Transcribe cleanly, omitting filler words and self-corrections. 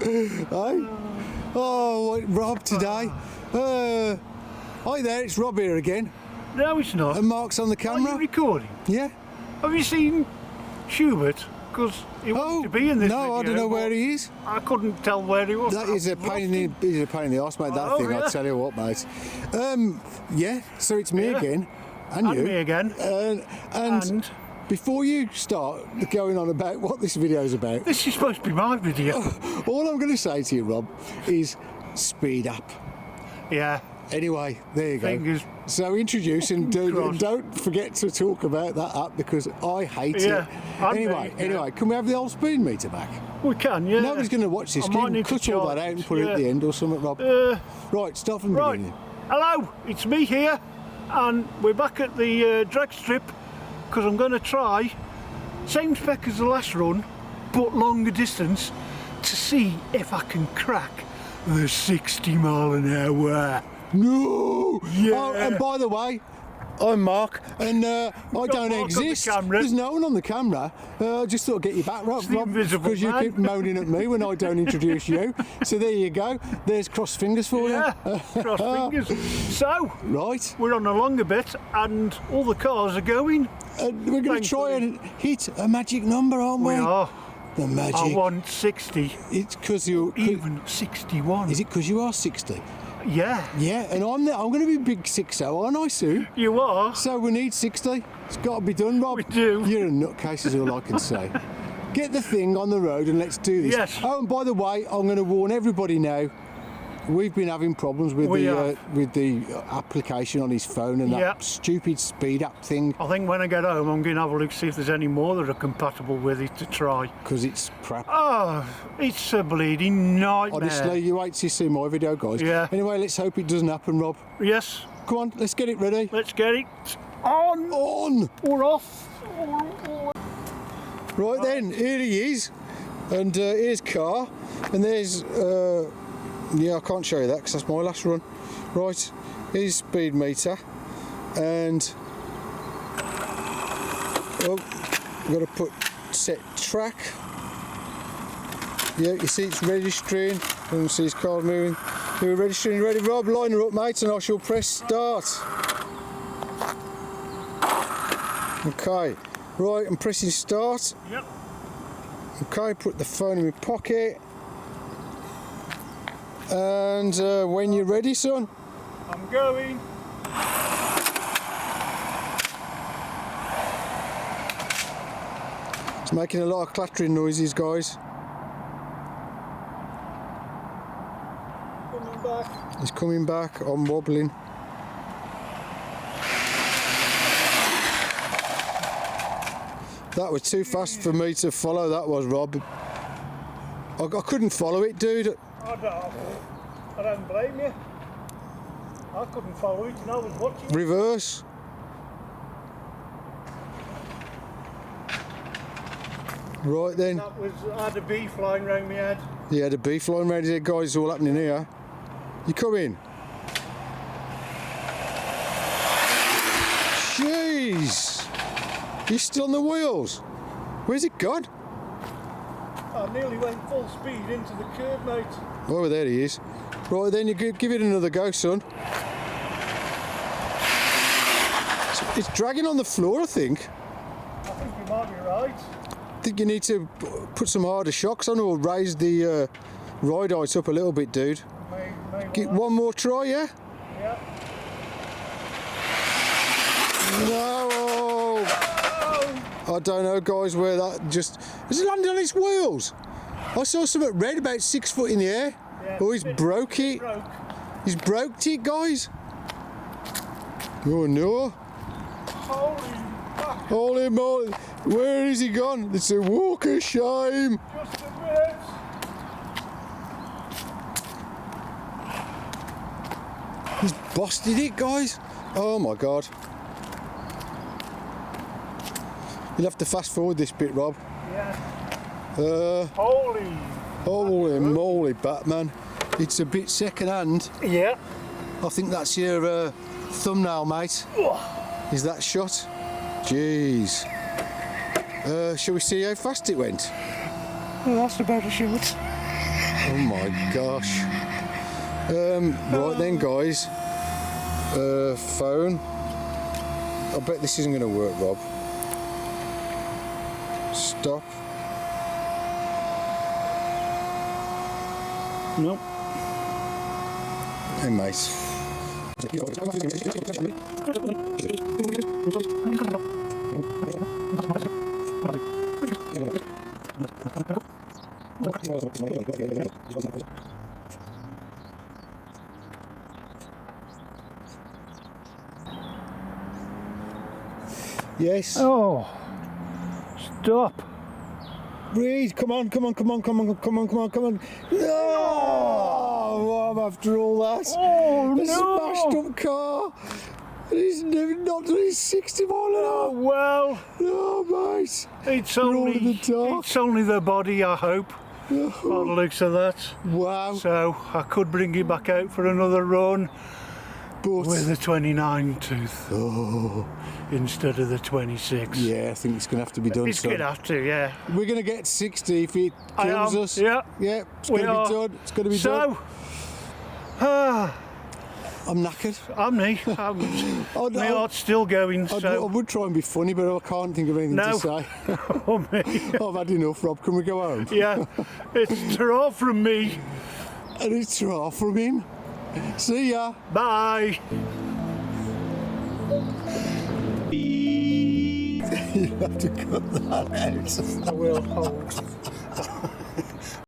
Hey? Oh, Rob today. Hi there, it's Rob here again. No, it's not. And Mark's on the camera. Are you recording? Yeah. Have you seen Shoebert? Because he wanted to be in this video. I don't know where he is. I couldn't tell where he was. That is a pain in the arse, mate, that thing, yeah. I tell you what, mate. Yeah, so it's me again. And you. Me again. And before you start going on about what this video is about, this is supposed to be my video. All I'm going to say to you, Rob, is speed up. Yeah. Anyway, there you go. Fingers. So introduce and don't forget to talk about that app because I hate it. Anyway, can we have the old speed meter back? We can, yeah. Nobody's going to watch this. Can you cut all that out and put it at the end or something, Rob? Right, start from the beginning. Hello, it's me here, and we're back at the drag strip because I'm going to try same spec as the last run, but longer distance to see if I can crack the 60 mile an hour. No! Yeah. Oh, and by the way, I'm Mark, and I don't exist. There's no one on the camera. I just thought I'd get you back, Rob, because you keep moaning at me when I don't introduce you. So there you go. There's cross fingers for you. Cross fingers. So, right, we're on a longer bit, and all the cars are going. We're going to try and hit a magic number, aren't we? We are. The magic. I want 60. It's because you're even 61. Is it because you are 60? Yeah. Yeah, and I'm going to be big 6-0, aren't I, Sue? You are. So we need 60. It's got to be done, Rob. We do. You're a nutcase is all I can say. Get the thing on the road and let's do this. Yes. Oh, and by the way, I'm going to warn everybody now. We've been having problems with the application on his phone and that stupid speed up thing. I think when I get home, I'm going to have a look, see if there's any more that are compatible with it to try. Because it's crap. Oh, it's a bleeding nightmare. Honestly, you wait till you see my video, guys. Yeah. Anyway, let's hope it doesn't happen, Rob. Yes. Come on, let's get it ready. Let's get it on. On. Or off. Right then, here he is. And here's car. And there's... yeah, I can't show you that because that's my last run. Right, here's speed meter, and we've got to put set track. Yeah, you see it's registering, and you see his car moving. We're registering. You ready, Rob? Line her up, mate, and I shall press start. Okay, right, I'm pressing start. Yep. Okay, put the phone in my pocket. And when you're ready, son. I'm going. It's making a lot of clattering noises, guys. Coming back. He's coming back. I'm wobbling. That was too fast for me to follow. That was, Rob. I couldn't follow it, dude. I don't blame you. I couldn't follow it and I was watching. Reverse. Right then. That was, I had a bee flying round my head. You had a bee flying around here, guys. It's all happening here. You come in. Jeez. You're still on the wheels. Where's it gone? I nearly went full speed into the curb, mate. Oh, there he is. Right, then you give it another go, son. It's dragging on the floor, I think. I think you might be right. I think you need to put some harder shocks on or raise the ride height up a little bit, dude. Get one more try, yeah? Yeah. No! I don't know, guys, where that just... Has it landed on its wheels? I saw something red about 6 foot in the air. Yeah, oh, he's broke it. He's broke it, guys. Oh, no. Holy moly. Where is he gone? It's a walk of shame. Just a bit. He's busted it, guys. Oh, my God. You'll have to fast forward this bit, Rob. Yeah. Holy moly, Batman. It's a bit second hand. Yeah. I think that's your thumbnail, mate. Is that shot? Jeez. Shall we see how fast it went? Well, that's about a shot. Oh my gosh. Right then, guys. Phone. I bet this isn't going to work, Rob. Stop. Nope. Hey, mate. Yes. Oh, stop. Reed, come on. No! Rob, after all that. Oh, A no. smashed up car. And he's never not done his 60 mile an Oh, hour. well, Oh, mate. it's You're all only, in the dark. it's only the body, I hope, by the looks of that. Wow. So I could bring it back out for another run But with a 29 tooth instead of the 26. yeah, I think it's going to have to be done. It's going to have to, yeah. We're going to get 60 if it I kills am, us. yeah. Yeah, it's We going to are. be done. It's going to be done. So, I'm knackered. I'm me. My heart's still going, I so... would try and be funny, but I can't think of anything No. to say. Oh, me. I've had enough, Rob. Can we go home? Yeah, it's ta-ra from me. And it's ta-ra from him. See ya. Bye. You have to cut that out. I will hold.